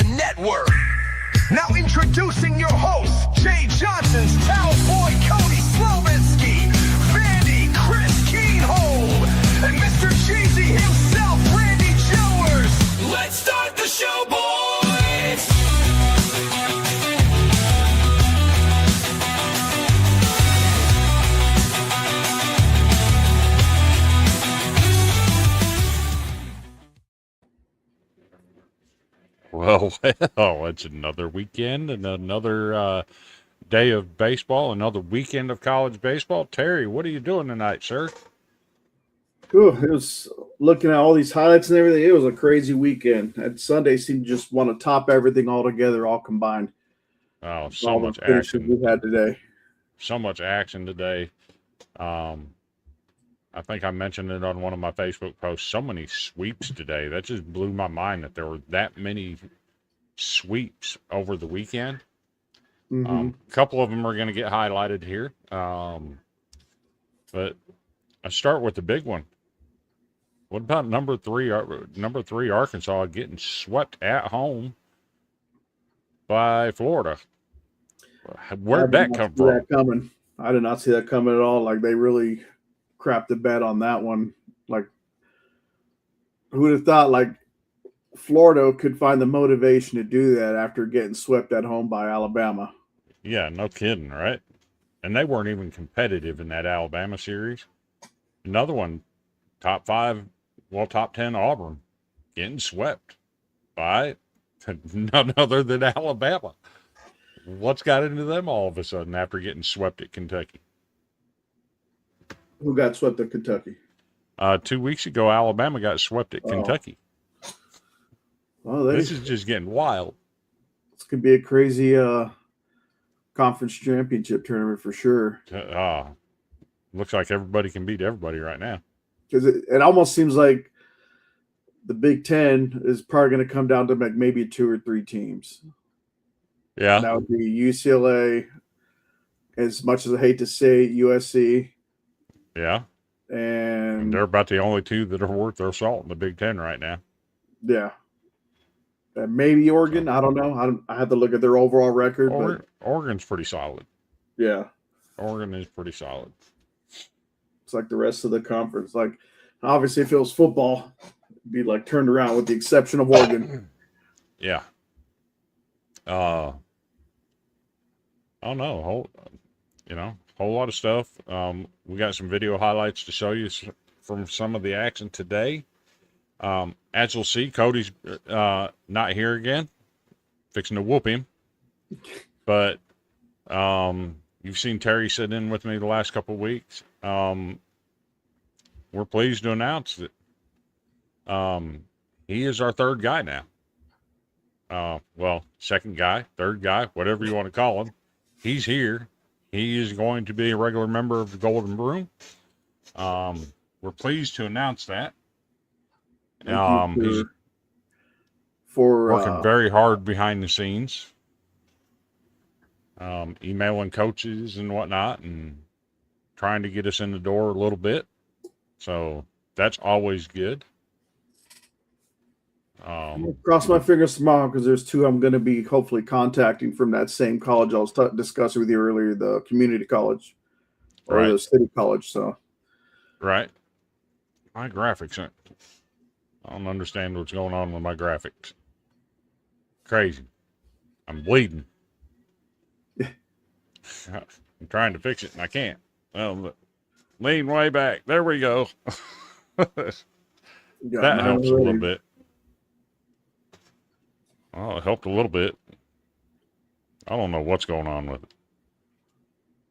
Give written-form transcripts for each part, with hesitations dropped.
Network. Now introducing your hosts, Jay Johnson's Cowboy Cody Slovinsky, Vandy Chris Keenhold, and Mr. Cheesy himself, Randy Jowers. Let's start the show, boys! Well, it's another weekend and another day of baseball, another weekend of college baseball. Terry, what are you doing tonight, sir? Ooh, it was looking at all these highlights and everything. It was a crazy weekend. And Sunday seemed to just want to top everything all together, all combined. Oh, so much action we had today. So much action today. I think I mentioned it on one of my Facebook posts. So many sweeps today. That just blew my mind that there were that many sweeps over the weekend. A couple of them are going to get highlighted here. But I start with the big one. What about number three Arkansas getting swept at home by Florida? Where'd that come from? I did not see that coming at all. Like, they really crapped the bed on that one. Like, who would have thought, like, Florida could find the motivation to do that after getting swept at home by Alabama? Yeah, no kidding, right? and they weren't even competitive in that Alabama series. Another one, top 10 Auburn, getting swept by none other than Alabama. What's got into them all of a sudden after getting swept at Kentucky? Who got swept at Kentucky? 2 weeks ago, Alabama got swept at Kentucky. Well, This is just getting wild. This could be a crazy conference championship tournament for sure. Looks like everybody can beat everybody right now. Because it almost seems like the Big Ten is probably going to come down to maybe 2 or 3 teams. Yeah. And that would be UCLA, as much as I hate to say it, USC. Yeah. And they're about the only 2 that are worth their salt in the Big Ten right now. Yeah. And maybe Oregon. I don't know. I have to look at their overall record. But Oregon's pretty solid. Yeah. Oregon is pretty solid. It's like the rest of the conference. Like, obviously, if it was football, it'd be like turned around with the exception of Oregon. Yeah. I don't know. Whole lot of stuff. We got some video highlights to show you from some of the action today. As you'll see, Cody's not here again, fixing to whoop him. But you've seen Terry sit in with me the last couple of weeks. We're pleased to announce that he is our third guy now. Second guy, third guy, whatever you want to call him. He's here. He is going to be a regular member of the Golden Broom. We're pleased to announce that. He's working very hard behind the scenes, emailing coaches and whatnot, and trying to get us in the door a little bit. So that's always good. Cross my fingers tomorrow because there's 2 I'm going to be hopefully contacting from that same college I was discussing with you earlier, the community college or the city college. So, right. My graphics, I don't understand what's going on with my graphics. Crazy. I'm bleeding. I'm trying to fix it and I can't. Well, lean way back. There we go. That helps a little bit. Oh, it helped a little bit. I don't know what's going on with it.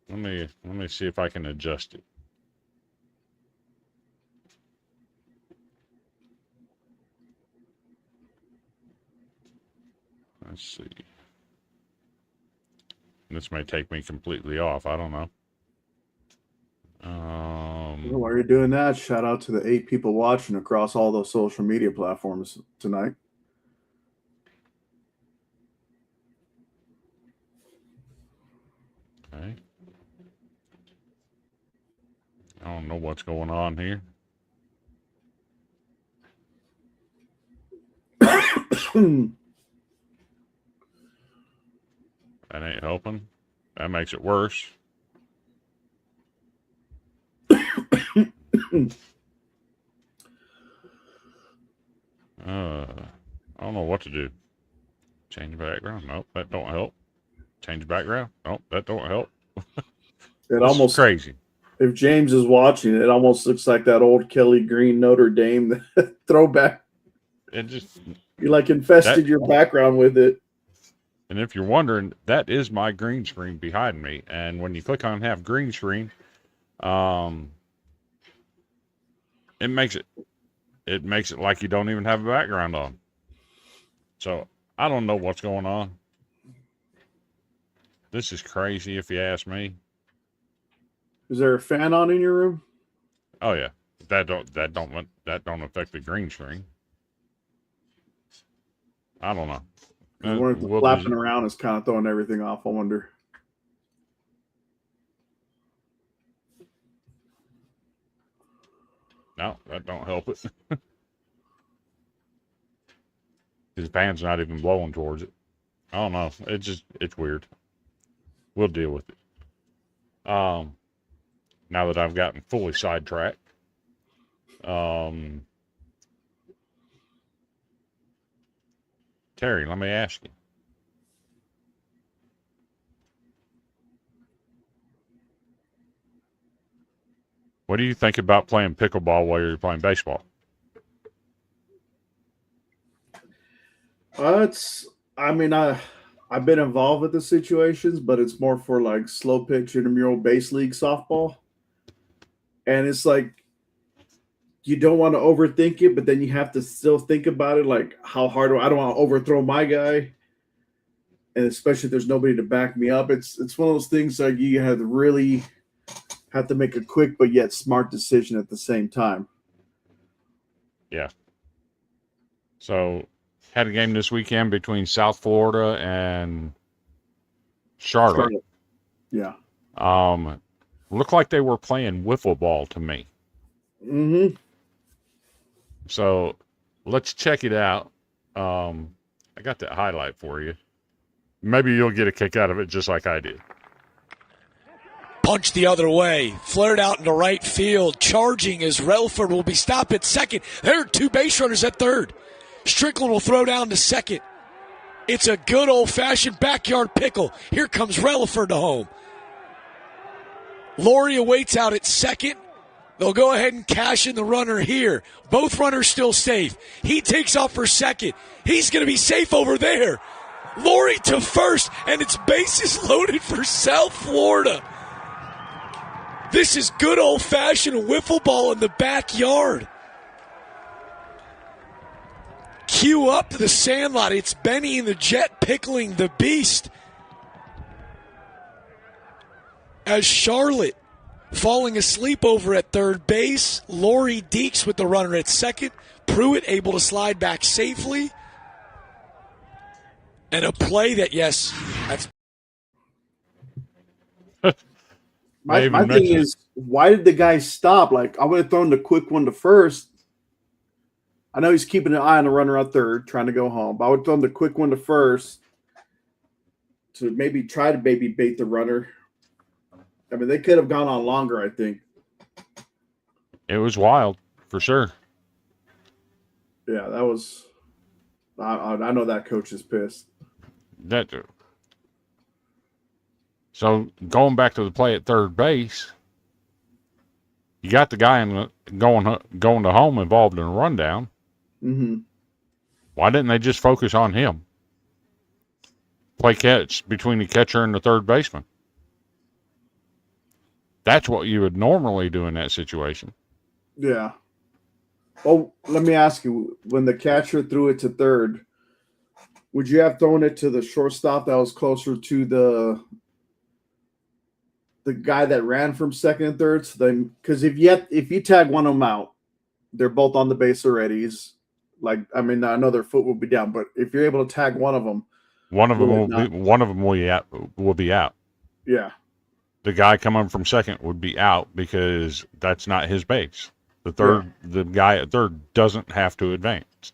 Let me see if I can adjust it. Let's see. This may take me completely off. I don't know. While you're doing that, shout out to the 8 people watching across all those social media platforms tonight. Okay. I don't know what's going on here. That ain't helping. That makes it worse. I don't know what to do. Change background? Nope, that don't help. Change background? Nope, that don't help. It almost crazy. If James is watching, it almost looks like that old Kelly Green Notre Dame throwback. It just you like infested your background with it. And if you're wondering, that is my green screen behind me. And when you click on have green screen, it makes it like you don't even have a background on. So I don't know what's going on. This is crazy if you ask me. Is there a fan on in your room? Oh yeah. That don't affect the green screen. I don't know. I wonder if the flapping around is kind of throwing everything off. I wonder. No, that don't help it. His fan's not even blowing towards it. I don't know. It's weird. We'll deal with it. Now that I've gotten fully sidetracked. Terry, let me ask you. What do you think about playing pickleball while you're playing baseball? I've been involved with the situations, but it's more for like slow pitch intramural base league softball. And it's like you don't want to overthink it, but then you have to still think about it, like how hard I don't want to overthrow my guy. And especially if there's nobody to back me up. It's one of those things like you have to make a quick but yet smart decision at the same time. Yeah. So had a game this weekend between South Florida and Charlotte. Yeah. Looked like they were playing wiffle ball to me. Mm-hmm. So let's check it out. I got that highlight for you. Maybe you'll get a kick out of it just like I did. Punch the other way, flared out into right field. Charging as Relford will be stopped at second. There are 2 base runners at third. Strickland will throw down to second. It's a good old-fashioned backyard pickle. Here comes Relford to home. Laurie awaits out at second. They'll go ahead and cash in the runner here. Both runners still safe. He takes off for second. He's going to be safe over there. Laurie to first, and it's bases loaded for South Florida. This is good old-fashioned wiffle ball in the backyard. Cue up to the Sandlot. It's Benny and the Jet pickling the beast. As Charlotte falling asleep over at third base. Laurie Deeks with the runner at second. Pruitt able to slide back safely. And a play that, yes, that's... My thing is, why did the guy stop? Like, I would have thrown the quick one to first. I know he's keeping an eye on the runner at third, trying to go home. But I would have thrown the quick one to first to maybe try to baby bait the runner. I mean, they could have gone on longer, I think. It was wild, for sure. Yeah, that was – I know that coach is pissed. So going back to the play at third base, you got the guy going to home involved in a rundown. Mm-hmm. Why didn't they just focus on him? Play catch between the catcher and the third baseman. That's what you would normally do in that situation. Yeah. Oh, let me ask you, when the catcher threw it to third, would you have thrown it to the shortstop that was closer to the guy that ran from second and third? So then, because if you tag one of them out, they're both on the base already. I know their foot will be down, but if you're able to tag one of them, one of them will be out. Yeah. The guy coming from second would be out because that's not his base. The guy at third doesn't have to advance.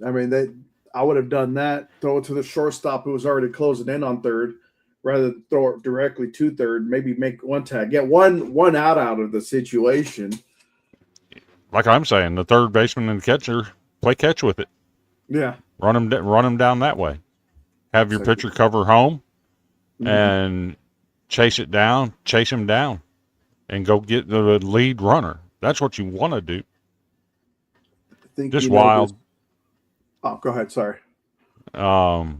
I mean, I would have done that, throw it to the shortstop who was already closing in on third, rather than throw it directly to third, maybe make one tag. Get one out of the situation. Like I'm saying, the third baseman and the catcher play catch with it. Yeah. Run him down that way. Have your pitcher cover home and chase him down, and go get the lead runner. That's what you want to do. Just wild. Oh, go ahead. Sorry. My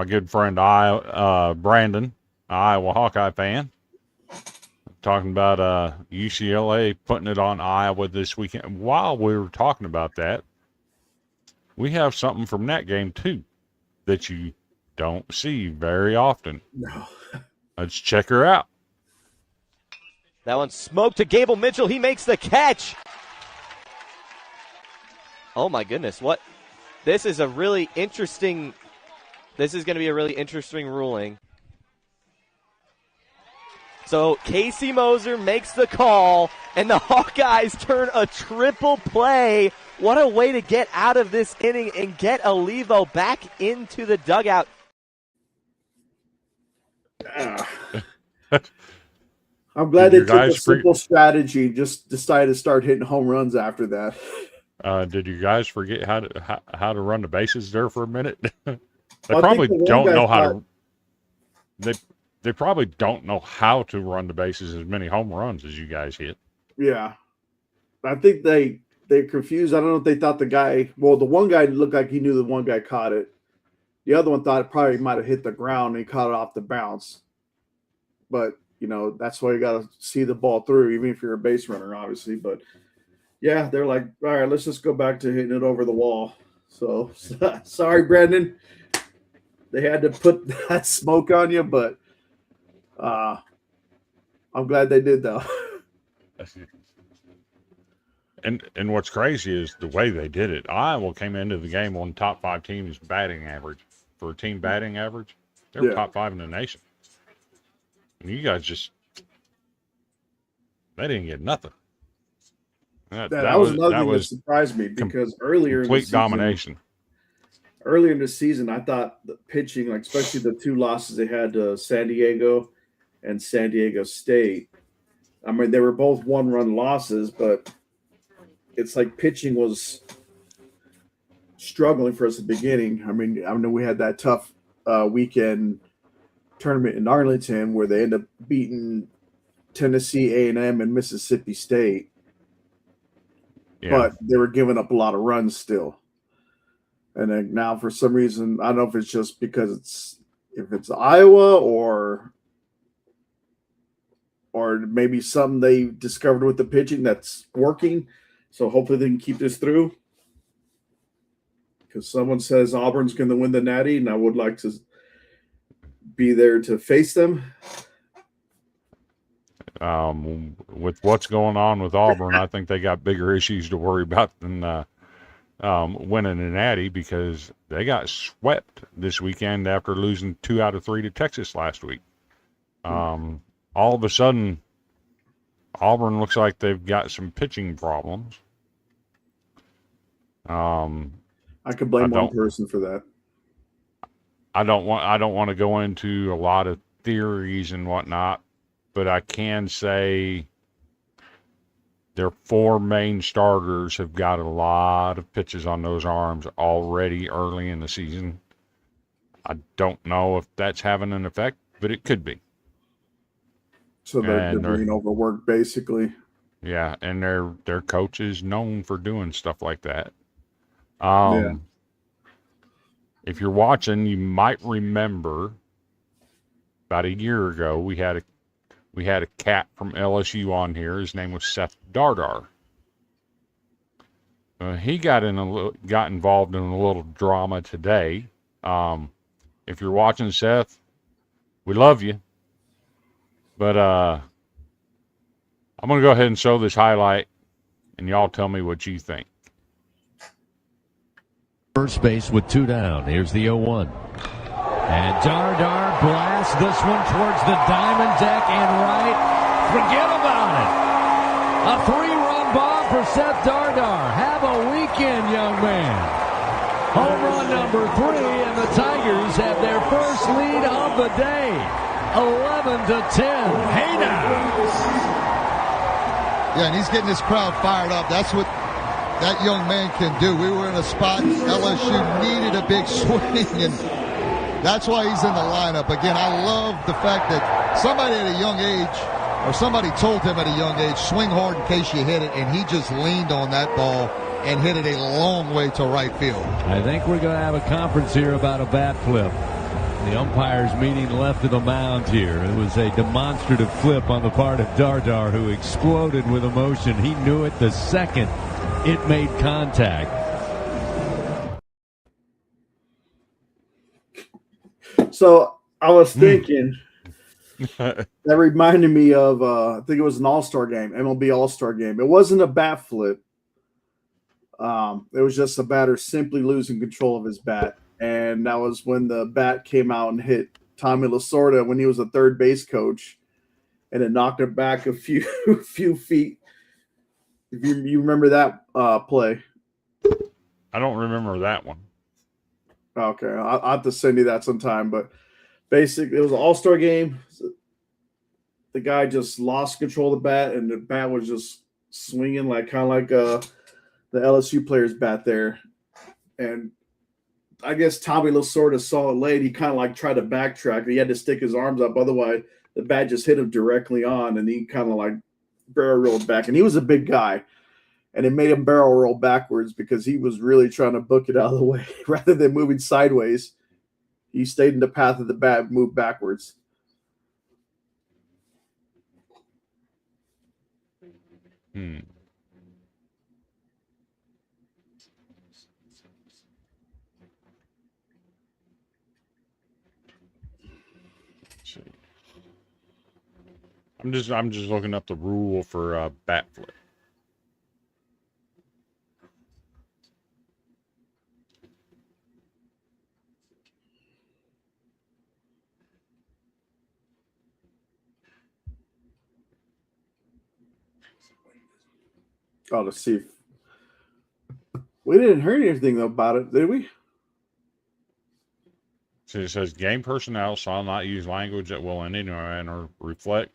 good friend Brandon, an Iowa Hawkeye fan, talking about UCLA putting it on Iowa this weekend. While we were talking about that, we have something from that game too that you don't see very often. No. Let's check her out. That one smoked to Gable Mitchell. He makes the catch. Oh my goodness, what? This is going to be a really interesting ruling. So Casey Moser makes the call, and the Hawkeyes turn a triple play. What a way to get out of this inning and get Olivo back into the dugout. I'm glad they took a simple strategy, just decided to start hitting home runs after that. Did you guys forget how to run the bases there for a minute? They probably don't know how to. they probably don't know how to run the bases as many home runs as you guys hit. Yeah. I think they're confused. I don't know if they thought the guy, well, the one guy looked like he knew the one guy caught it. The other one thought it probably might have hit the ground and he caught it off the bounce. But, that's why you got to see the ball through, even if you're a base runner, obviously. But, yeah, they're like, all right, let's just go back to hitting it over the wall. So, sorry, Brandon. They had to put that smoke on you, but I'm glad they did, though. And what's crazy is the way they did it. Iowa came into the game on top 5 teams batting average. For a team batting average, they were top 5 in the nation. And you guys they didn't get nothing. That was another thing that surprised me because earlier in the season, domination. Earlier in the season, I thought the pitching, like especially the 2 losses they had to San Diego and San Diego State. I mean, they were both 1-run losses, but it's like pitching was struggling for us at the beginning. I mean, I know we had that tough weekend tournament in Arlington where they ended up beating Tennessee A&M and Mississippi State. Yeah. But they were giving up a lot of runs still. And then now for some reason, I don't know if it's just because it's Iowa or maybe something they discovered with the pitching that's working. So hopefully they can keep this through. Because someone says Auburn's going to win the Natty, and I would like to be there to face them. With what's going on with Auburn, I think they got bigger issues to worry about than winning a Natty because they got swept this weekend after losing 2 out of 3 to Texas last week. All of a sudden, Auburn looks like they've got some pitching problems. I could blame one person for that. I don't want to go into a lot of theories and whatnot, but I can say their 4 main starters have got a lot of pitches on those arms already early in the season. I don't know if that's having an effect, but it could be. So they're being overworked, basically. Yeah, and their coach is known for doing stuff like that. If you're watching, you might remember about a year ago we had a cat from LSU on here. His name was Seth Dardar. He got involved in a little drama today. If you're watching, Seth, we love you. But I'm going to go ahead and show this highlight, and y'all tell me what you think. First base with 2 down. Here's the 0-1. And Dardar blasts this one towards the diamond deck and right. Forget about it. A 3-run bomb for Seth Dardar. Have a weekend, young man. Home run number 3, and the Tigers have their first lead of the day. 11-10. Hey now. Yeah, and he's getting his crowd fired up. That's what that young man can do. We were in a spot LSU needed a big swing, and that's why he's in the lineup. Again, I love the fact that somebody at a young age, or somebody told him at a young age, swing hard in case you hit it, and he just leaned on that ball and hit it a long way to right field. I think we're going to have a conference here about a bat flip. The umpires meeting left of the mound here. It was a demonstrative flip on the part of Dardar, who exploded with emotion. He knew it the second it made contact. So I was thinking, that reminded me of, I think it was an All-Star game, MLB All-Star game. It wasn't a bat flip. It was just a batter simply losing control of his bat. And that was when the bat came out and hit Tommy Lasorda when he was a third base coach. And it knocked him back a few feet. If you remember that play. I don't remember that one. Okay, I'll have to send you that sometime. But basically, it was an all-star game. The guy just lost control of the bat, and the bat was just swinging kind of like the LSU player's bat there. And I guess Tommy Lasorda saw it late. He kind of like tried to backtrack. He had to stick his arms up. Otherwise, the bat just hit him directly on, and he kind of like barrel rolled back. And he was a big guy, and it made him barrel roll backwards because he was really trying to book it out of the way rather than moving sideways. He stayed in the path of the bat, moved backwards. I'm just looking up the rule for bat flip. Oh, let's see. We didn't hear anything about it, did we? So it says game personnel shall not use language that will in any manner reflect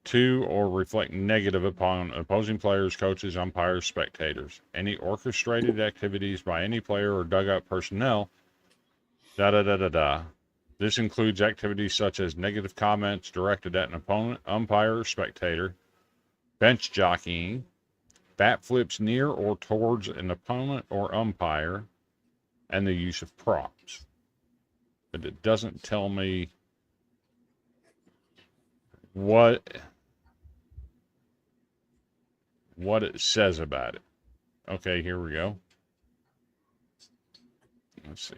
to or reflect negative upon opposing players, coaches, umpires, spectators. Any orchestrated activities by any player or dugout personnel, This includes activities such as negative comments directed at an opponent, umpire, or spectator, bench jockeying, bat flips near or towards an opponent or umpire, and the use of props. But it doesn't tell me what it says about it. Okay, here we go. Let's see.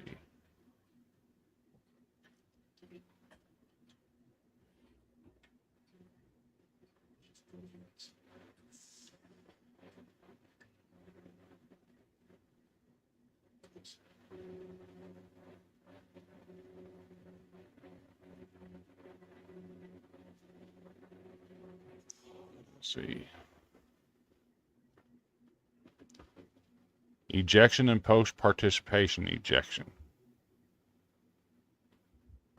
See. Ejection and post-participation ejection.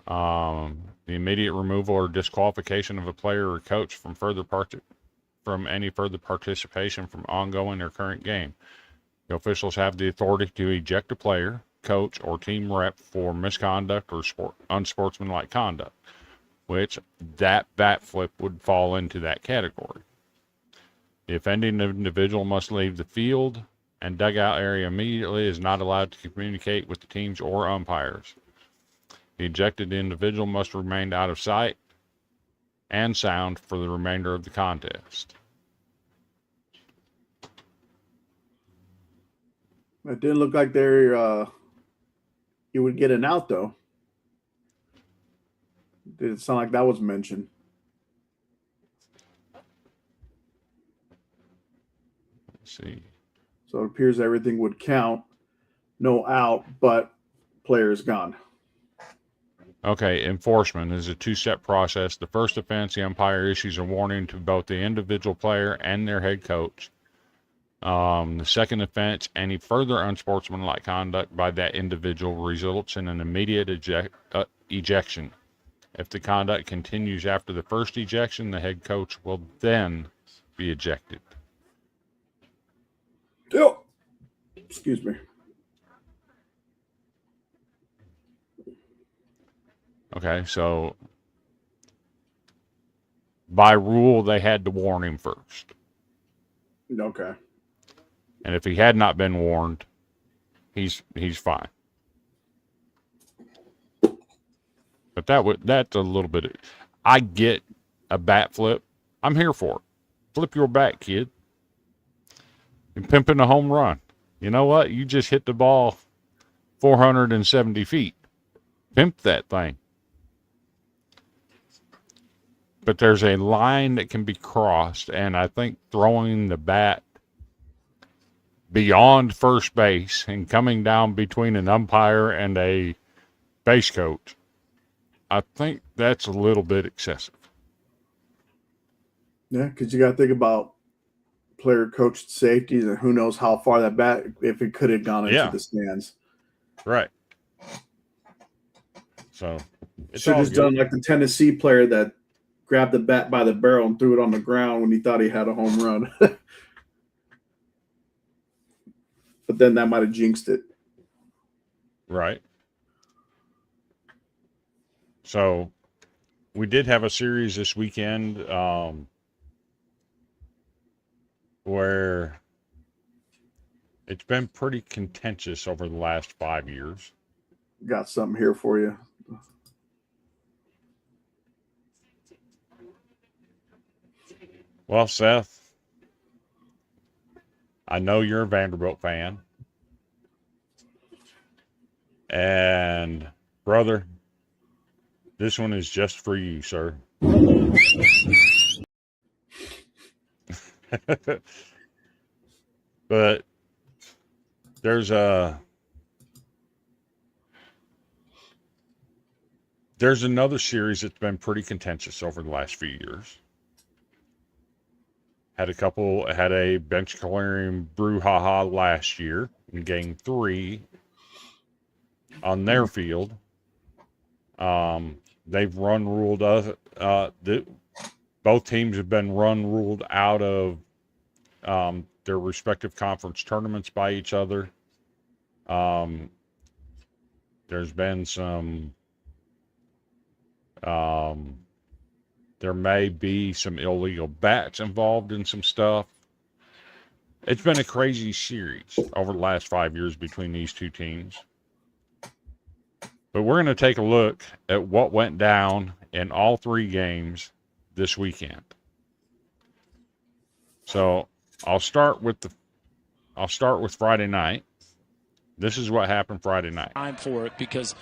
The immediate removal or disqualification of a player or coach from any further participation from ongoing or current game. The officials have the authority to eject a player, coach, or team rep for misconduct or unsportsmanlike conduct, which that bat flip would fall into that category. The offending individual must leave the field and dugout area immediately, is not allowed to communicate with the teams or umpires. The ejected individual must remain out of sight and sound for the remainder of the contest. It didn't look like you would get an out, though. Did it sound like that was mentioned? Let's see. So it appears everything would count. No out, but player is gone. Okay, enforcement is a two-step process. The first offense, the umpire issues a warning to both the individual player and their head coach. The second offense, any further unsportsmanlike conduct by that individual results in an immediate ejection. If the conduct continues after the first ejection, the head coach will then be ejected. Oh, excuse me. Okay, so by rule, they had to warn him first. Okay. And if he had not been warned, he's fine. But that's a little bit. I get a bat flip. I'm here for it. Flip your bat, kid. And pimping a home run. You know what? You just hit the ball 470 feet. Pimp that thing. But there's a line that can be crossed, and I think throwing the bat beyond first base and coming down between an umpire and a base coach, I think that's a little bit excessive. Yeah, because you got to think about player coach safety, and who knows how far that bat, if it could have gone into the stands. Right. So it's should all have done like the Tennessee player that grabbed the bat by the barrel and threw it on the ground when he thought he had a home run. But then that might have jinxed it. Right. So we did have a series this weekend where it's been pretty contentious over the last 5 years. Got something here for you. Well, Seth, I know you're a Vanderbilt fan. And, brother, this one is just for you, sir. But there's another series that's been pretty contentious over the last few years. Had a bench clearing brouhaha last year in Game 3 on their field. They've ruled us. Both teams have been ruled out of their respective conference tournaments by each other. There's been some. There may be some illegal bats involved in some stuff. It's been a crazy series over the last 5 years between these two teams. But we're going to take a look at what went down in all 3 games this weekend. So I'll start with Friday night. This is what happened Friday night. Time for it because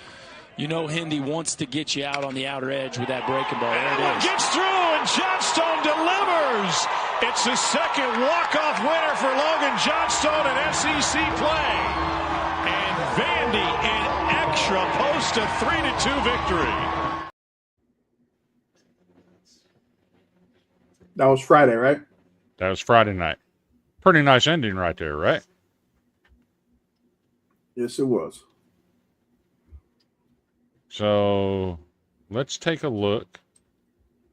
you know Hindi wants to get you out on the outer edge with that breaking ball. There it is. Gets through, and Johnstone delivers. It's the second walk-off winner for Logan Johnstone in SEC play. And Vandy in extra post a 3-2 victory. That was Friday, right? That was Friday night. Pretty nice ending right there, right? Yes, it was. So let's take a look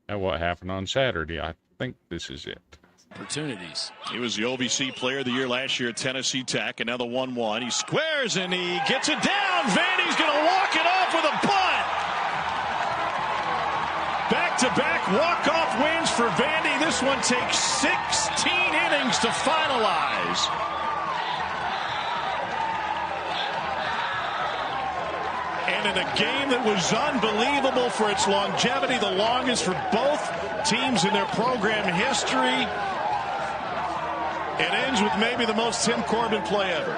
at what happened on Saturday. I think this is it. Opportunities. He was the OVC Player of the Year last year at Tennessee Tech. Another 1-1. He squares and he gets it down. Vandy's going to walk it off with a bunt. Back-to-back walk-off wins for Vandy. This one takes 16 innings to finalize. And in a game that was unbelievable for its longevity, the longest for both teams in their program history, it ends with maybe the most Tim Corbin play ever.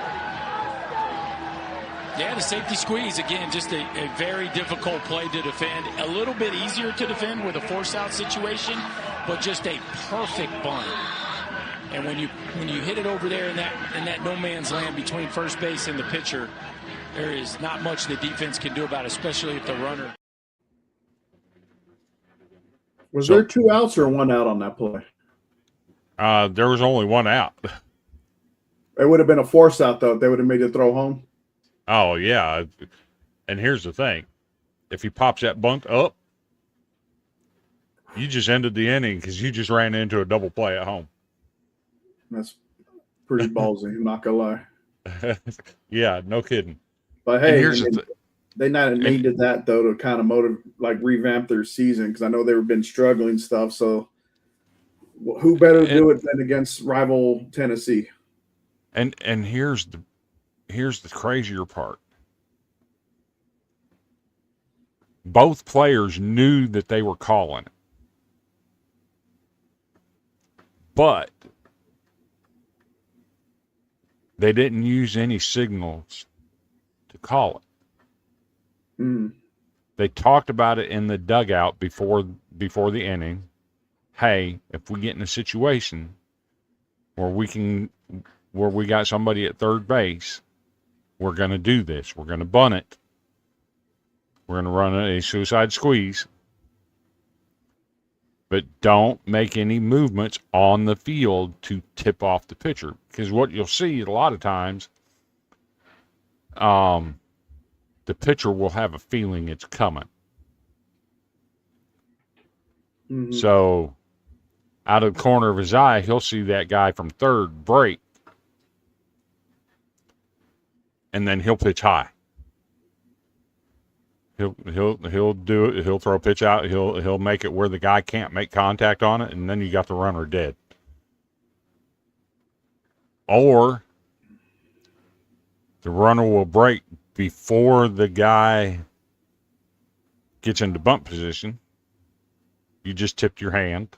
Yeah, the safety squeeze, again, just a very difficult play to defend. A little bit easier to defend with a force-out situation, but just a perfect bunt. And when you hit it over there in that no man's land between first base and the pitcher, there is not much the defense can do about it, especially if the runner. Was there 2 outs or 1 out on that play? There was only 1 out. It would have been a force out, though. If they would have made the throw home. Oh, yeah. And here's the thing. If he pops that bunt up, you just ended the inning because you just ran into a double play at home. That's pretty ballsy, I'm not going to lie. Yeah, no kidding. But hey, they not needed that, though, to kind of revamp their season because I know they've been struggling stuff. So who better to do it than against rival Tennessee? And here's the crazier part. Both players knew that they were calling it. But they didn't use any signals to call it. Mm. They talked about it in the dugout before the inning. Hey, if we get in a situation where we got somebody at third base, we're going to do this. We're going to bunt it. We're going to run a suicide squeeze. But don't make any movements on the field to tip off the pitcher. Because what you'll see a lot of times, the pitcher will have a feeling it's coming. Mm-hmm. So out of the corner of his eye, he'll see that guy from third break. And then he'll pitch high. He'll do it. He'll throw a pitch out. He'll make it where the guy can't make contact on it, and then you got the runner dead. Or the runner will break before the guy gets into bunt position. You just tipped your hand.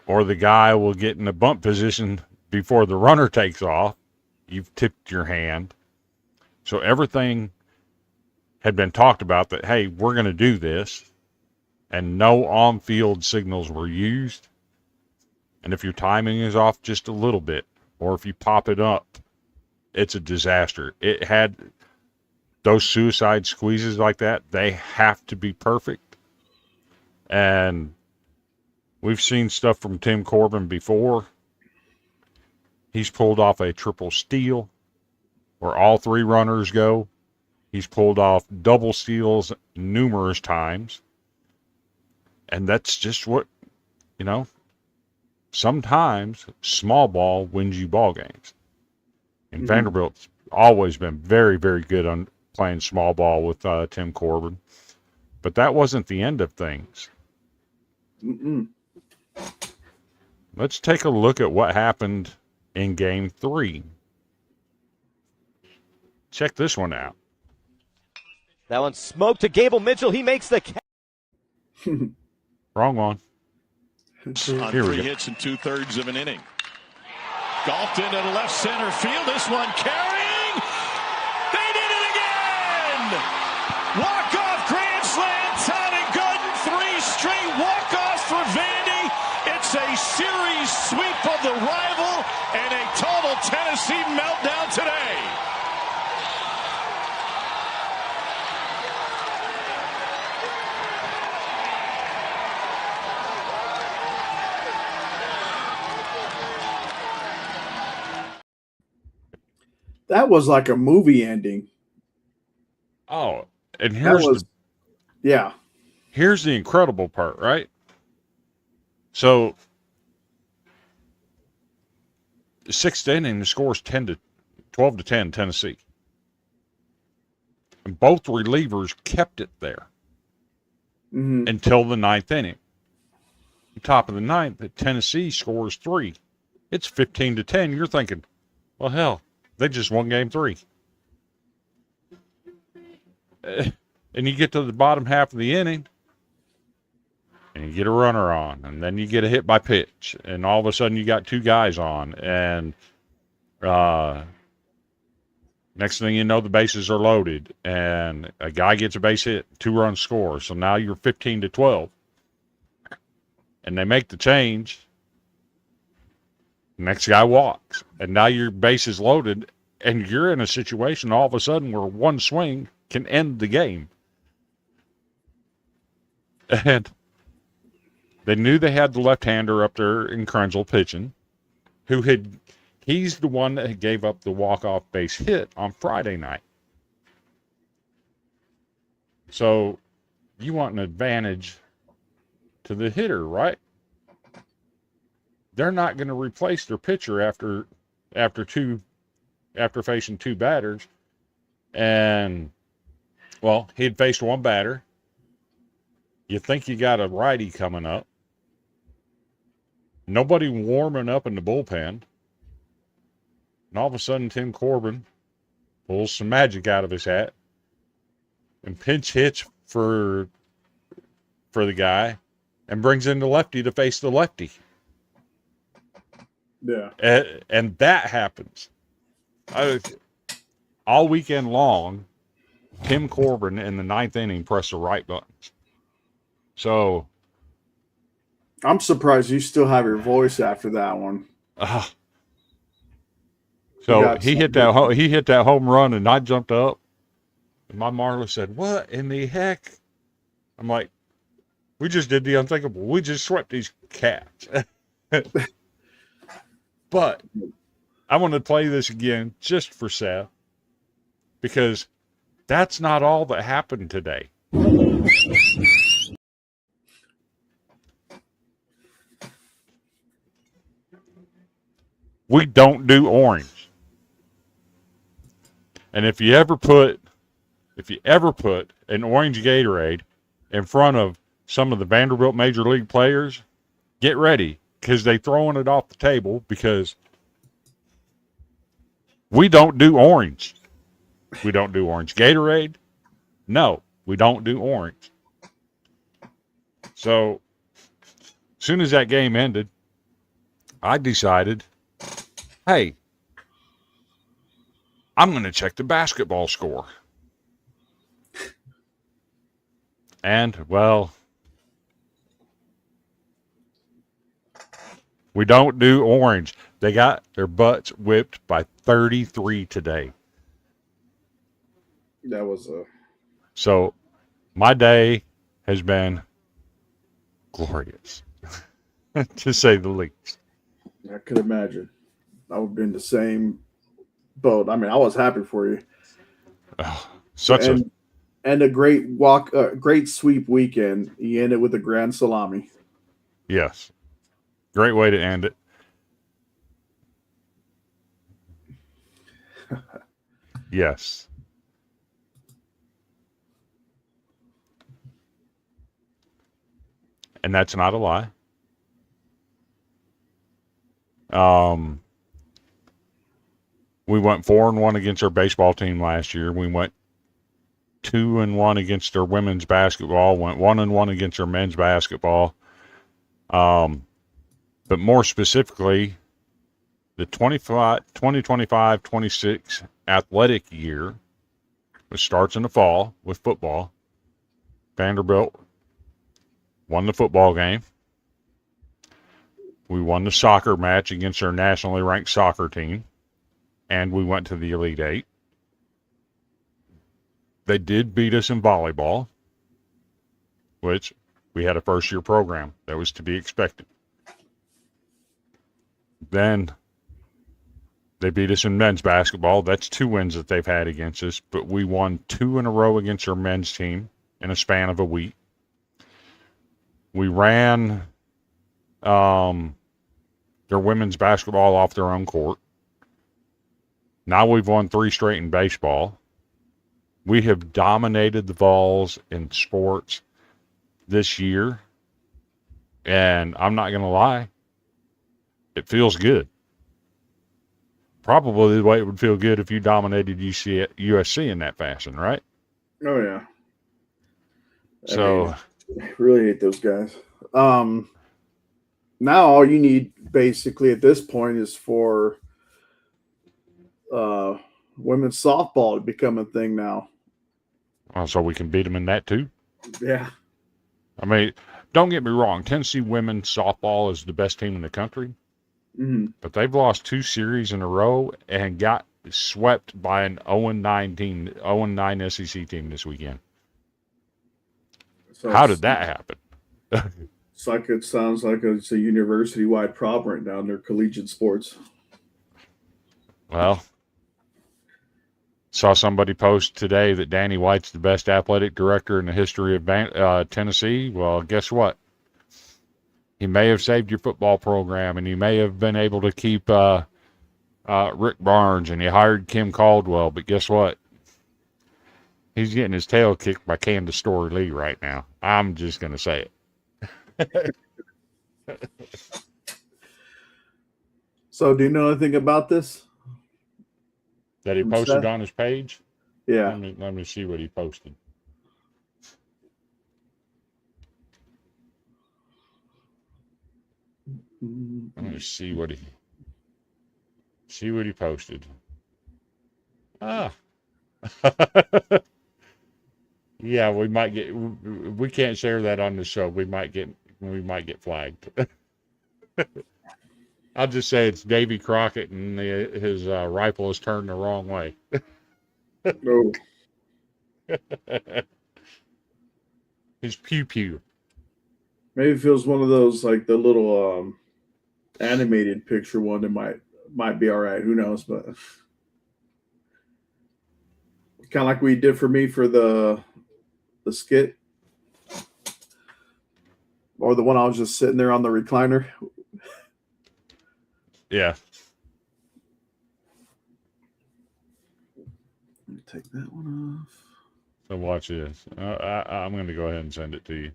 Or the guy will get in the bunt position before the runner takes off. You've tipped your hand. So everything had been talked about that, hey, we're going to do this, and no on-field signals were used. And if your timing is off just a little bit, or if you pop it up, it's a disaster. It had those suicide squeezes like that, they have to be perfect. And we've seen stuff from Tim Corbin before. He's pulled off a triple steal where all three runners go. He's pulled off double steals numerous times. And that's just what, sometimes small ball wins you ball games. And Vanderbilt's always been very, very good on playing small ball with Tim Corbin. But that wasn't the end of things. Let's take a look at what happened in Game 3. Check this one out. That one smoked to Gable Mitchell. He makes the catch. Wrong one. On Here we 3 go. hits in 2/3 of an inning. Golfed into the left center field. This one carrying. They did it again! Walk-off grand slam. Todd and Gooden, 3 straight walk-offs for Vandy. It's a series sweep of the rival and a total Tennessee meltdown today. That was like a movie ending. Oh, and Yeah. here's the incredible part, right? So, the 6th inning, the score is 12 to 10, Tennessee. And both relievers kept it there until the 9th inning. Top of the 9th, Tennessee scores 3. It's 15 to 10. You're thinking, well, hell, they just won Game 3. And you get to the bottom half of the inning, and you get a runner on, and then you get a hit by pitch, and all of a sudden you got 2 guys on, and next thing you know, the bases are loaded, and a guy gets a base hit, 2-run score. So now you're 15 to 12, and they make the change. Next guy walks, and now your base is loaded, and you're in a situation all of a sudden where one swing can end the game. And they knew they had the left-hander up there in Krenzel pitching, he's the one that gave up the walk-off base hit on Friday night. So you want an advantage to the hitter, right? They're not going to replace their pitcher after facing 2 batters. And, well, he'd faced 1 batter. You think you got a righty coming up. Nobody warming up in the bullpen. And all of a sudden, Tim Corbin pulls some magic out of his hat and pinch hits for the guy and brings in the lefty to face the lefty. Yeah. And that happens. All weekend long, Tim Corbin in the 9th inning pressed the right buttons. So I'm surprised you still have your voice after that one. So he hit that home run, and I jumped up, and my Marla said, "What in the heck?" I'm like, "We just did the unthinkable. We just swept these cats." But I want to play this again just for Seth, because that's not all that happened today. We don't do orange. And if you ever put if you ever put an orange Gatorade in front of some of the Vanderbilt Major League players, get ready, because they throwing it off the table, because we don't do orange. We don't do orange Gatorade. No, we don't do orange. So, as soon as that game ended, I decided, hey, I'm going to check the basketball score. And, well, we don't do orange. They got their butts whipped by 33 today. That was So, my day has been glorious, to say the least. I could imagine. I would have been the same boat. I mean, I was happy for you. And a great walk, great sweep weekend. He ended with a grand salami. Yes. Great way to end it. Yes. And that's not a lie. We went 4-1 against our baseball team last year. We went 2-1 against our women's basketball. Went 1-1 against our men's basketball. But more specifically, the 2025-26 athletic year, which starts in the fall with football, Vanderbilt won the football game. We won the soccer match against our nationally ranked soccer team, and we went to the Elite Eight. They did beat us in volleyball, which we had a first-year program. That was to be expected. Then they beat us in men's basketball. That's 2 wins that they've had against us, but we won 2 in a row against our men's team in a span of a week. We ran their women's basketball off their own court. Now we've won 3 straight in baseball. We have dominated the Vols in sports this year, and I'm not going to lie, it feels good. Probably the way it would feel good if you dominated USC in that fashion, right? Oh, yeah. So, I really hate those guys. Now all you need basically at this point is for women's softball to become a thing now. so we can beat them in that too? Yeah. I mean, don't get me wrong. Tennessee women's softball is the best team in the country. Mm-hmm. But they've lost 2 series in a row and got swept by an 0-9 SEC team this weekend. So how did that happen? It sounds like it's a university-wide problem right now in their collegiate sports. Well, saw somebody post today that Danny White's the best athletic director in the history of Tennessee. Well, guess what? He may have saved your football program, and you may have been able to keep Rick Barnes, and you hired Kim Caldwell, but guess what? He's getting his tail kicked by Candace Storey Lee right now. I'm just going to say it. So, do you know anything about this? That he posted on his page? Yeah. Let me see what he posted. Let me see what he posted. Yeah, we might get. We can't share that on the show. We might get flagged. I'll just say it's Davy Crockett, and his rifle is turned the wrong way. No. His pew pew. Maybe if it was one of those, like the little animated picture one, it might be all right. Who knows? But kind of like we did for me for the skit, or the one I was just sitting there on the recliner. Yeah. Take that one off. So watch this. I'm going to go ahead and send it to you.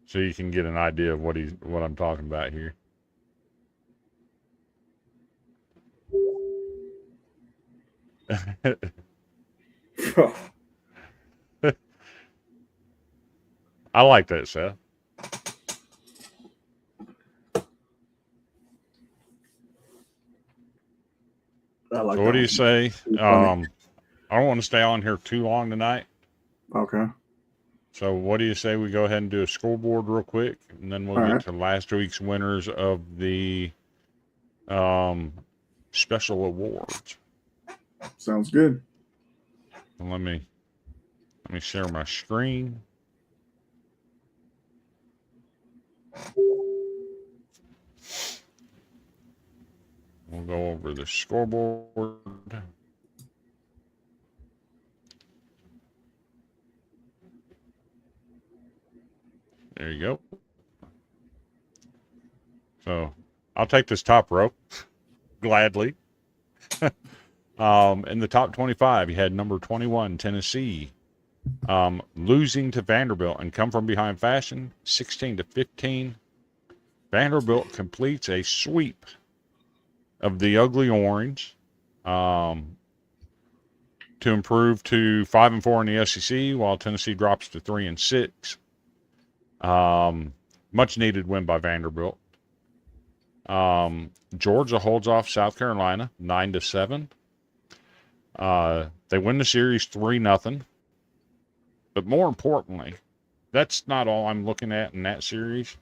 So you can get an idea of what I'm talking about here. I like that, Seth. I like So that what do you one. say? I don't want to stay on here too long tonight. Okay. So what do you say we go ahead and do a scoreboard real quick, and then we'll All get right. to last week's winners of the special awards. Sounds good. And let me share my screen. We'll go over the scoreboard. There you go. So I'll take this top row gladly. In the top 25, you had number 21, Tennessee, losing to Vanderbilt and come from behind fashion, 16-15. Vanderbilt completes a sweep of the Ugly Orange to improve to 5-4 in the SEC, while Tennessee drops to 3-6. Much needed win by Vanderbilt. Georgia holds off South Carolina 9-7. They win the series 3-0. But more importantly, that's not all I'm looking at in that series.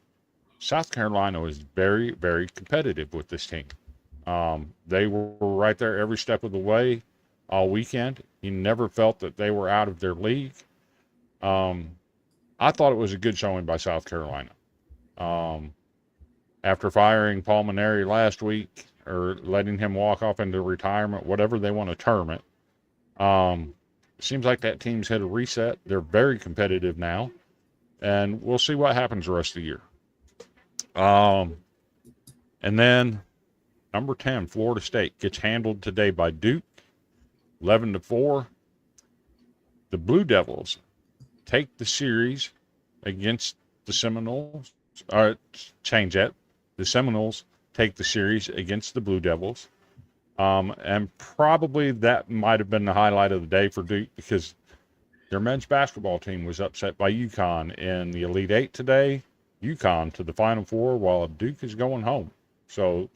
South Carolina was very, very competitive with this team. They were right there every step of the way all weekend. You never felt that they were out of their league. I thought it was a good showing by South Carolina. After firing Paul Maneri last week, or letting him walk off into retirement, whatever they want to term it, seems like that team's hit a reset. They're very competitive now, and we'll see what happens the rest of the year. And then number 10, Florida State, gets handled today by Duke, 11-4. The Blue Devils take the series against the Seminoles. Change that. The Seminoles take the series against the Blue Devils. And probably that might have been the highlight of the day for Duke, because their men's basketball team was upset by UConn in the Elite Eight today. UConn to the Final Four, while Duke is going home. So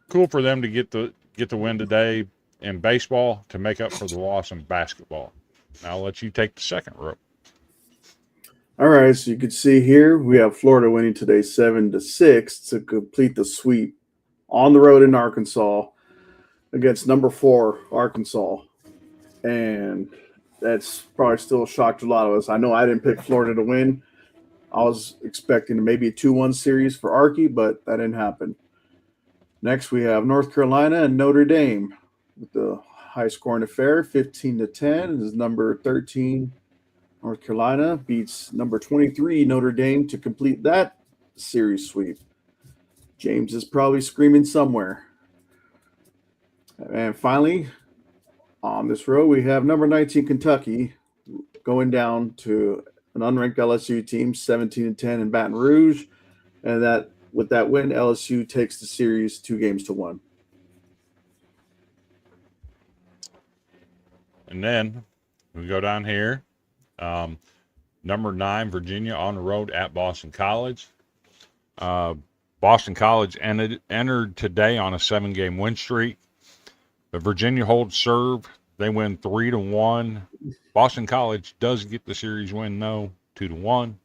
cool for them to get the win today in baseball to make up for the loss in basketball. Now I'll let you take the second row. All right, so you can see here we have Florida winning today 7-6 to complete the sweep on the road in Arkansas against number 4 Arkansas, and that's probably still a shock to a lot of us. I know I didn't pick Florida to win. I was expecting maybe a 2-1 series for Arky, but that didn't happen. Next, we have North Carolina and Notre Dame with the high-scoring affair, 15-10. This is number 13. North Carolina beats number 23 Notre Dame to complete that series sweep. James is probably screaming somewhere. And finally, on this row, we have number 19 Kentucky going down to an unranked LSU team, 17-10 in Baton Rouge. And that with that win, LSU takes the series 2-1. And then we go down here. Number 9, Virginia on the road at Boston College. Boston College entered today on a 7-game win streak. But Virginia holds serve. They win 3-1. Boston College does get the series win, though, 2-1.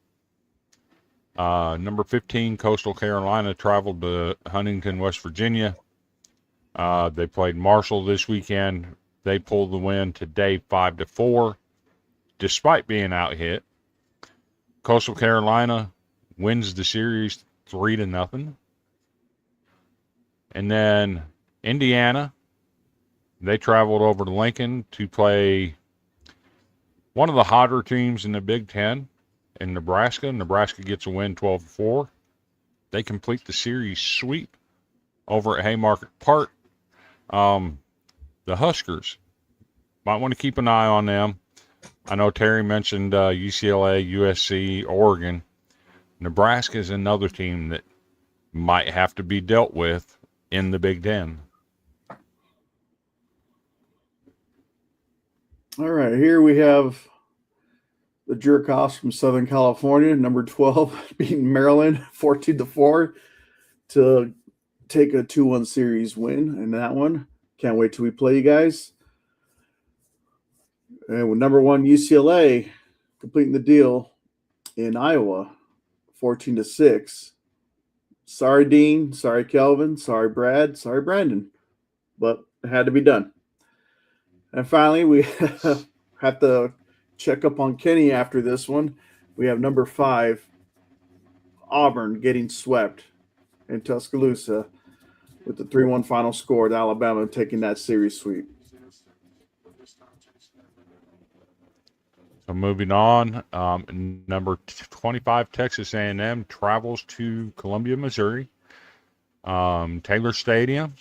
Number 15, Coastal Carolina, traveled to Huntington, West Virginia. They played Marshall this weekend. They pulled the win today, 5-4. Despite being out hit, Coastal Carolina wins the series 3-0. And then Indiana, they traveled over to Lincoln to play one of the hotter teams in the Big Ten in Nebraska. Nebraska gets a win 12-4. They complete the series sweep over at Haymarket Park. the Huskers. Might want to keep an eye on them. I know Terry mentioned UCLA, USC, Oregon. Nebraska is another team that might have to be dealt with in the Big Ten. All right, here we have the Jerk-Offs from Southern California, number 12, beating Maryland 14-4 to take a 2-1 series win in that one. Can't wait till we play you guys. And with number 1 UCLA completing the deal in Iowa, 14-6. Sorry, Dean. Sorry, Kelvin. Sorry, Brad. Sorry, Brandon. But it had to be done. And finally, we have to check up on Kenny after this one. We have number 5, Auburn, getting swept in Tuscaloosa with the 3-1 final score with Alabama taking that series sweep. So moving on, number 25 Texas A&M travels to Columbia, Missouri, Taylor Stadium.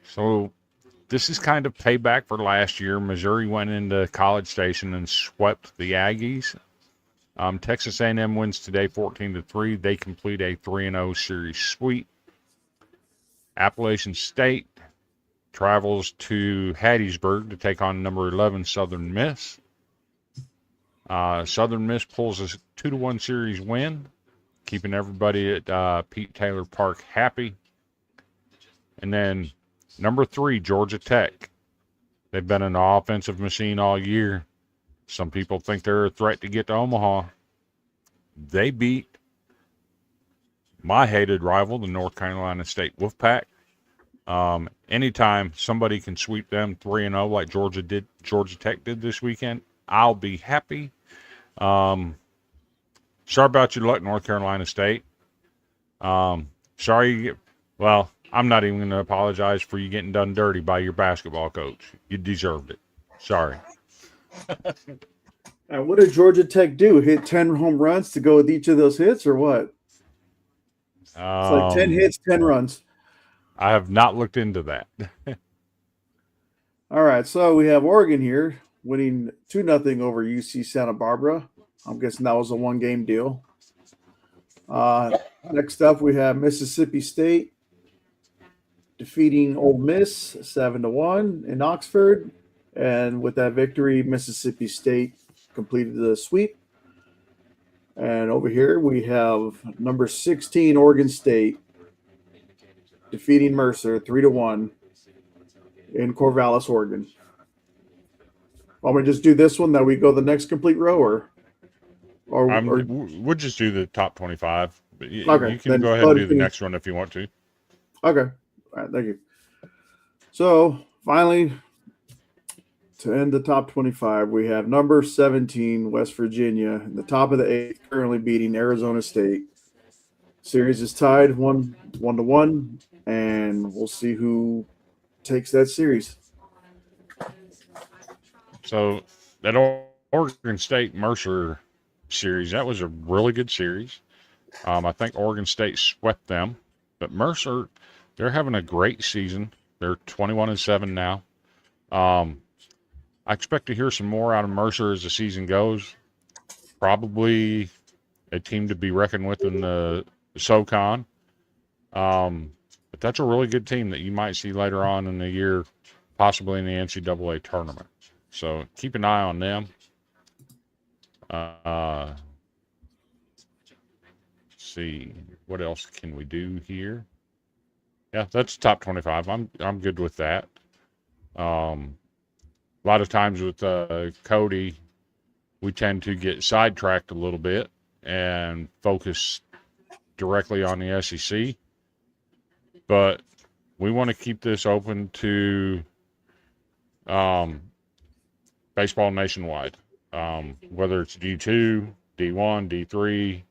So this is kind of payback for last year. Missouri went into College Station and swept the Aggies. Texas A&M wins today 14-3. They complete a 3-0 series sweep. Appalachian State travels to Hattiesburg to take on number 11 Southern Miss. Southern Miss pulls a 2-1 series win, keeping everybody at Pete Taylor Park happy. And then number 3, Georgia Tech. They've been an offensive machine all year. Some people think they're a threat to get to Omaha. They beat my hated rival, the North Carolina State Wolfpack. Anytime somebody can sweep them 3-0 like Georgia Tech did this weekend, I'll be happy. Sorry about your luck, North Carolina State. Sorry. Well, I'm not even going to apologize for you getting done dirty by your basketball coach. You deserved it. Sorry. What did Georgia Tech do? Hit 10 home runs to go with each of those hits, or what? It's like 10 hits, 10 runs. I have not looked into that. All right, so we have Oregon here winning 2-0 over UC Santa Barbara. I'm guessing that was a one-game deal. Next up, we have Mississippi State defeating Ole Miss 7-1 in Oxford. And with that victory, Mississippi State completed the sweep. And over here, we have number 16, Oregon State, defeating Mercer 3-1 in Corvallis, Oregon. Want me to just do this one, that we go the next complete row, or we'll just do the top 25. But okay, you can go ahead and do the next one if you want to. Okay. All right, thank you. So, finally, to end the top 25, we have number 17, West Virginia, in the top of the 8th, currently beating Arizona State. Series is tied 1-1, and we'll see who takes that series. So that Oregon State Mercer series, that was a really good series. I think Oregon State swept them, but Mercer, they're having a great season. They're 21-7 now. I expect to hear some more out of Mercer as the season goes. Probably a team to be reckoned with in the SoCon. But that's a really good team that you might see later on in the year, possibly in the NCAA tournament. So keep an eye on them. Let's see, what else can we do here? Yeah, that's top 25. I'm good with that. A lot of times with Cody, we tend to get sidetracked a little bit and focus directly on the SEC. But we want to keep this open to baseball nationwide, whether it's D2, D1, D3,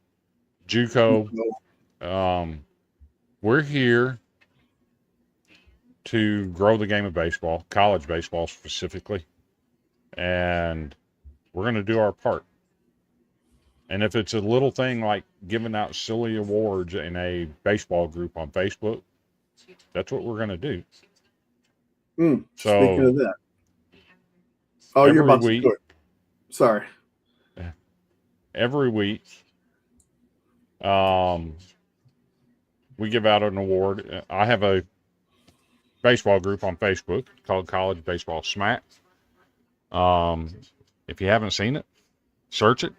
JUCO. We're here to grow the game of baseball, college baseball specifically, and we're going to do our part. And if it's a little thing like giving out silly awards in a baseball group on Facebook, that's what we're going to do. Speaking of So that. Oh, you're every about to week, do it. Sorry. every week, we give out an award. I have a baseball group on Facebook called College Baseball Smack. If you haven't seen it, search it,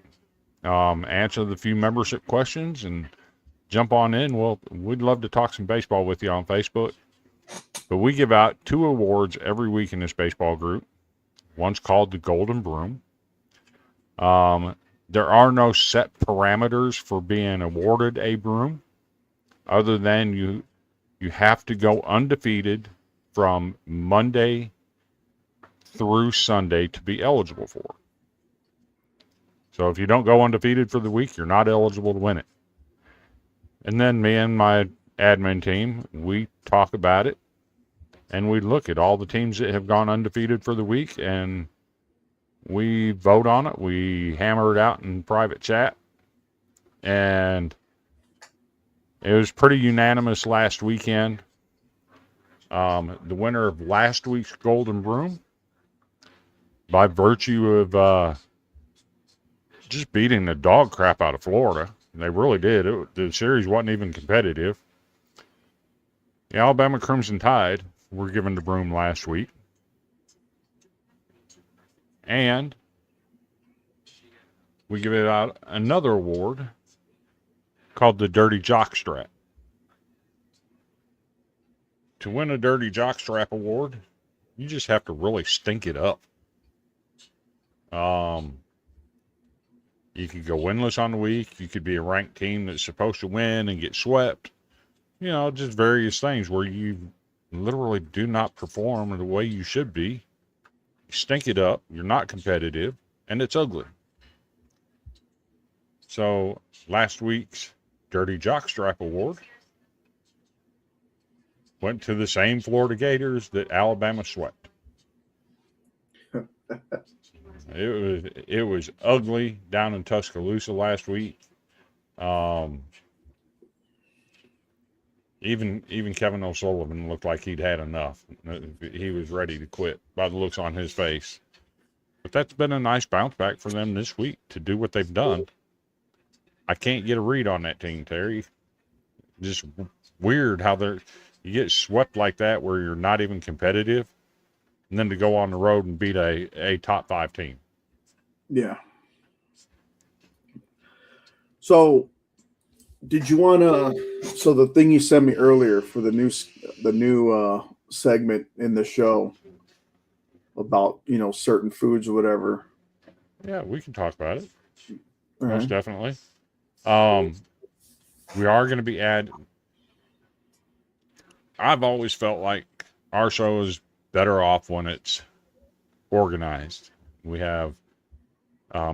answer the few membership questions, and jump on in. Well, we'd love to talk some baseball with you on Facebook. But we give out 2 awards every week in this baseball group. One's called the Golden Broom. There are no set parameters for being awarded a broom, other than you have to go undefeated from Monday through Sunday to be eligible for it. So if you don't go undefeated for the week, you're not eligible to win it. And then me and my admin team, we talk about it, and we look at all the teams that have gone undefeated for the week, and we vote on it. We hammer it out in private chat, and it was pretty unanimous last weekend. The winner of last week's Golden Broom, by virtue of just beating the dog crap out of Florida, they really did. The series wasn't even competitive. The Alabama Crimson Tide were given the broom last week. And we give it out another award called the Dirty Jockstrap. To win a Dirty Jockstrap award, you just have to really stink it up. You could go winless on the week. You could be a ranked team that's supposed to win and get swept. You know, just various things where you literally do not perform the way you should be. You stink it up. You're not competitive, and it's ugly. So last week's Dirty Jockstrap Award went to the same Florida Gators that Alabama swept. It was ugly down in Tuscaloosa last week. Even Kevin O'Sullivan looked like he'd had enough. He was ready to quit by the looks on his face. But that's been a nice bounce back for them this week to do what they've done. I can't get a read on that team, Terry. Just weird how you get swept like that where you're not even competitive, and then to go on the road and beat a top 5 team. Yeah. So, did you want to? So the thing you sent me earlier for the new segment in the show about certain foods or whatever. Yeah, we can talk about it. All Most right. definitely. We are going to be I've always felt like our show is better off when it's organized. We have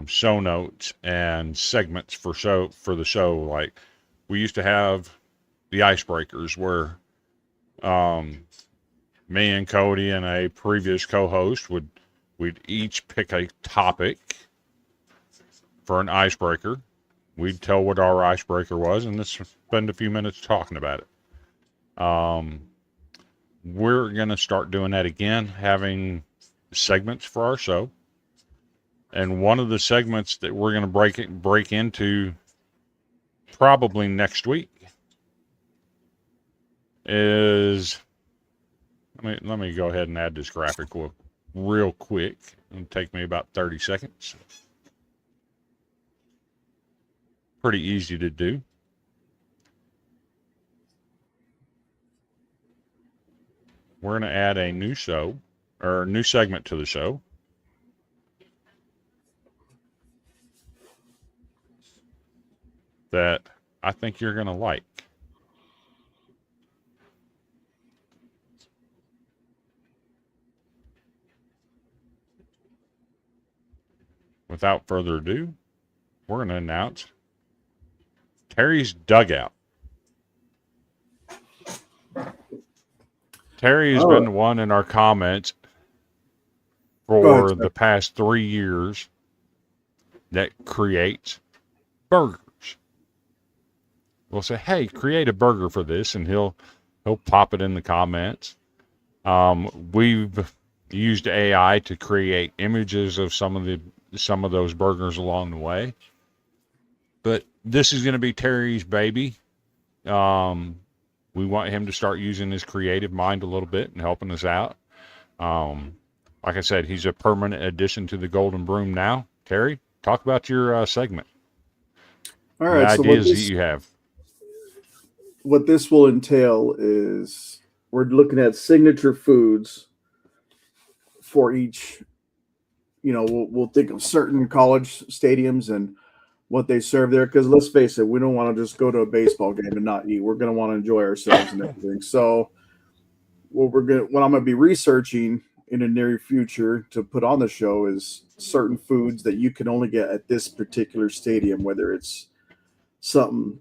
show notes and segments for the show. Like we used to have the icebreakers where me and Cody and a previous co-host we'd each pick a topic for an icebreaker. We'd tell what our icebreaker was and let's spend a few minutes talking about it. We're going to start doing that again, having segments for our show. And one of the segments that we're going to break into probably next week is, let me go ahead and add this graphic real quick. It'll take me about 30 seconds. Pretty easy to do. We're going to add a new show or a new segment to the show. That I think you're going to like. Without further ado, we're going to announce Terry's Dugout. Terry has been the one in our comments for the past 3 years that creates burgers. We'll say, hey, create a burger for this, and he'll pop it in the comments. We've used AI to create images of some of those burgers along the way. But this is going to be Terry's baby. We want him to start using his creative mind a little bit and helping us out. Like I said, he's a permanent addition to the Golden Broom now. Terry, talk about your segment. All right. The ideas that you have. What this will entail is we're looking at signature foods for each. We'll think of certain college stadiums and what they serve there. Because let's face it, we don't want to just go to a baseball game and not eat. We're going to want to enjoy ourselves and everything. So what I'm going to be researching in the near future to put on the show is certain foods that you can only get at this particular stadium, whether it's something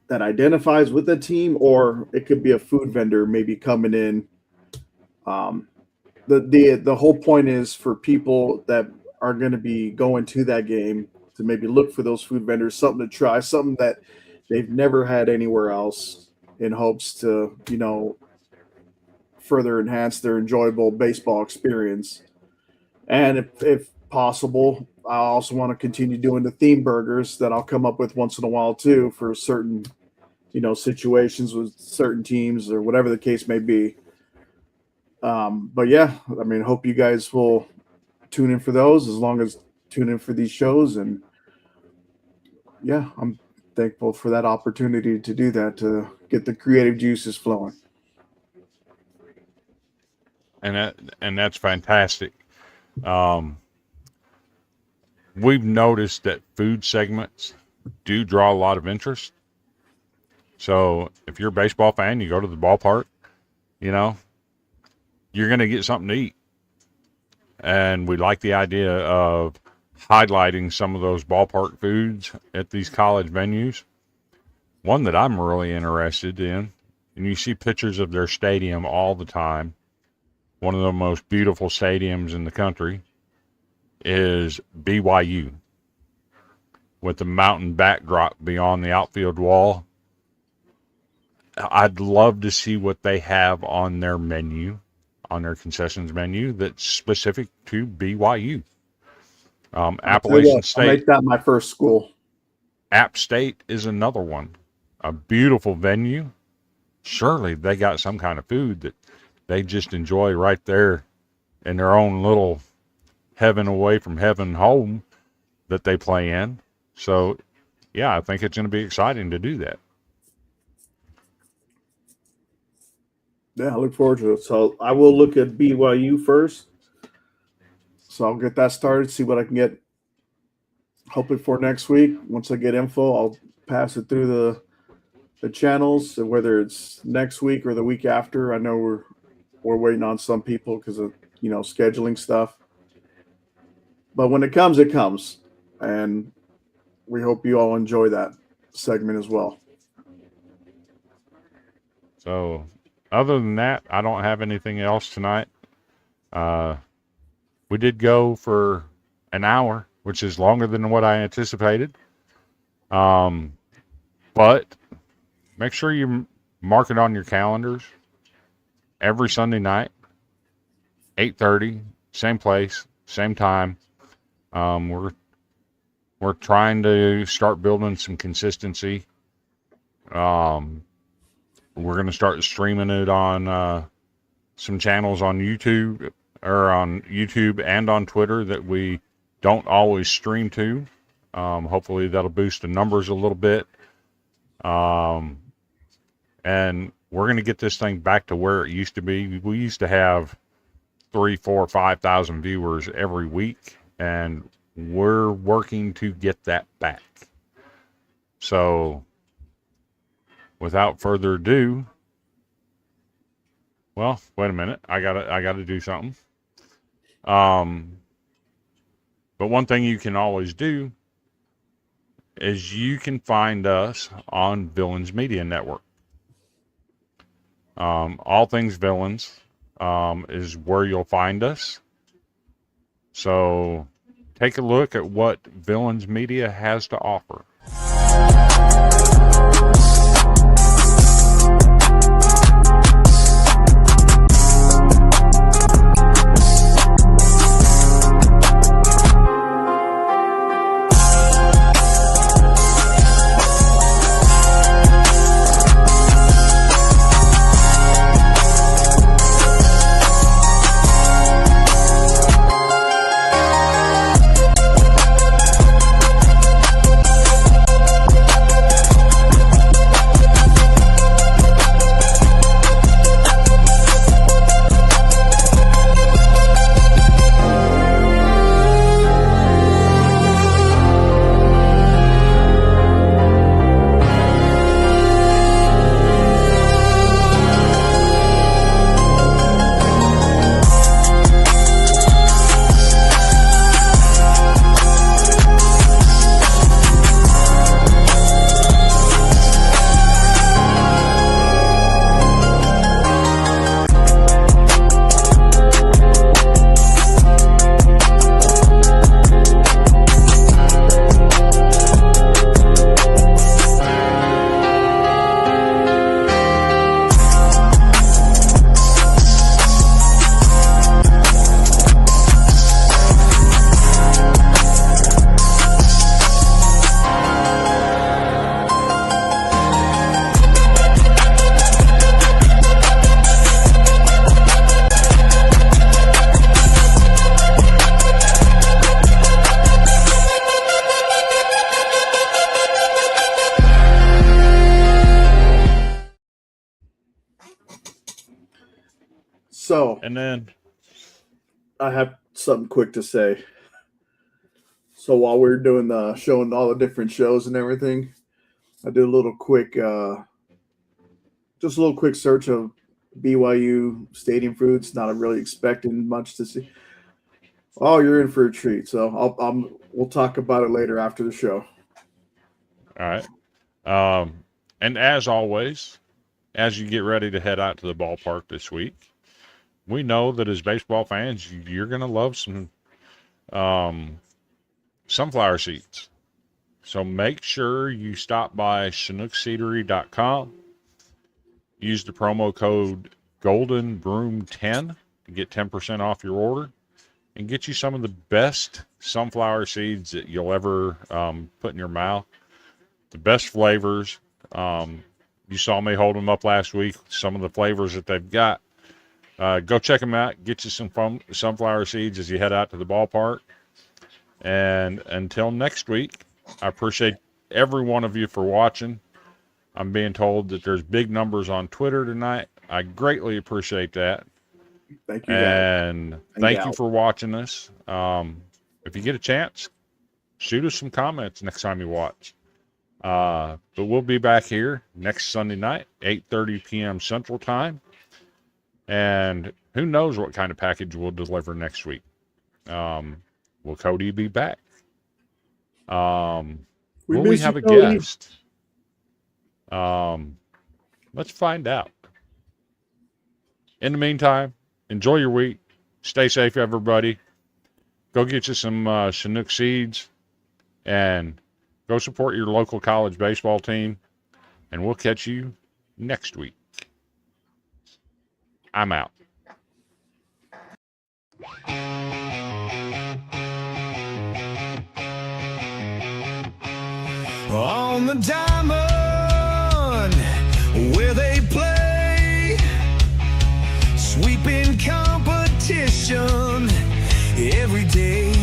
that identifies with the team or it could be a food vendor maybe coming in. The whole point is for people that are going to be going to that game to maybe look for those food vendors, something to try, something that they've never had anywhere else, in hopes to, further enhance their enjoyable baseball experience. And if possible, I also want to continue doing the theme burgers that I'll come up with once in a while too, for certain, situations with certain teams or whatever the case may be. But yeah, hope you guys will tune in for those, as long as tune in for these shows. And yeah, I'm thankful for that opportunity to do that, to get the creative juices flowing. And that's fantastic. We've noticed that food segments do draw a lot of interest. So if you're a baseball fan, you go to the ballpark, you're going to get something to eat. And we like the idea of highlighting some of those ballpark foods at these college venues. One that I'm really interested in, and you see pictures of their stadium all the time, one of the most beautiful stadiums in the country, is BYU, with the mountain backdrop beyond the outfield wall. I'd love to see what they have on their menu, on their concessions menu, that's specific to BYU. Appalachian State. I'll make that my first school. App State is another one. A beautiful venue. Surely they got some kind of food that they just enjoy right there in their own little heaven away from heaven home that they play in. So, yeah, I think it's going to be exciting to do that. Yeah, I look forward to it. So I will look at BYU first. So I'll get that started, see what I can get, hopefully for next week. Once I get info, I'll pass it through the channels, whether it's next week or the week after. I know we're waiting on some people because of, scheduling stuff. But when it comes, it comes. And we hope you all enjoy that segment as well. So other than that, I don't have anything else tonight. We did go for an hour, which is longer than what I anticipated. But make sure you mark it on your calendars. Every Sunday night, 8:30, same place, same time. We're trying to start building some consistency. We're going to start streaming it on some channels on YouTube, or on YouTube and on Twitter that we don't always stream to. Hopefully that'll boost the numbers a little bit. And we're going to get this thing back to where it used to be. We used to have 3,000, 4,000, 5,000 viewers every week, and we're working to get that back. So without further ado, well, wait a minute. I gotta do something. But one thing you can always do is you can find us on Villains Media Network. All Things Villains is where you'll find us. So take a look at what Villains Media has to offer. So, And then, I have something quick to say. So while we're doing showing all the different shows and everything, I did a little quick, just a little quick search of BYU stadium foods. Not really expecting much to see. Oh, you're in for a treat. So we'll talk about it later after the show. all right. And as always, as you get ready to head out to the ballpark this week, we know that as baseball fans, you're going to love some sunflower seeds. So make sure you stop by ChinookSeedery.com. Use the promo code GoldenBroom10 to get 10% off your order and get you some of the best sunflower seeds that you'll ever put in your mouth. The best flavors. You saw me hold them up last week. Some of the flavors that they've got. Go check them out. Get you some sunflower seeds as you head out to the ballpark. And until next week, I appreciate every one of you for watching. I'm being told that there's big numbers on Twitter tonight. I greatly appreciate that. Thank you, and thank you for watching us. If you get a chance, shoot us some comments next time you watch. But we'll be back here next Sunday night, 8:30 p.m. Central Time. And who knows what kind of package we'll deliver next week. Will Cody be back? Will we have a guest? Let's find out. In the meantime, enjoy your week. Stay safe, everybody. Go get you some Chinook seeds and go support your local college baseball team. And we'll catch you next week. I'm out. On the diamond where they play, sweeping competition every day.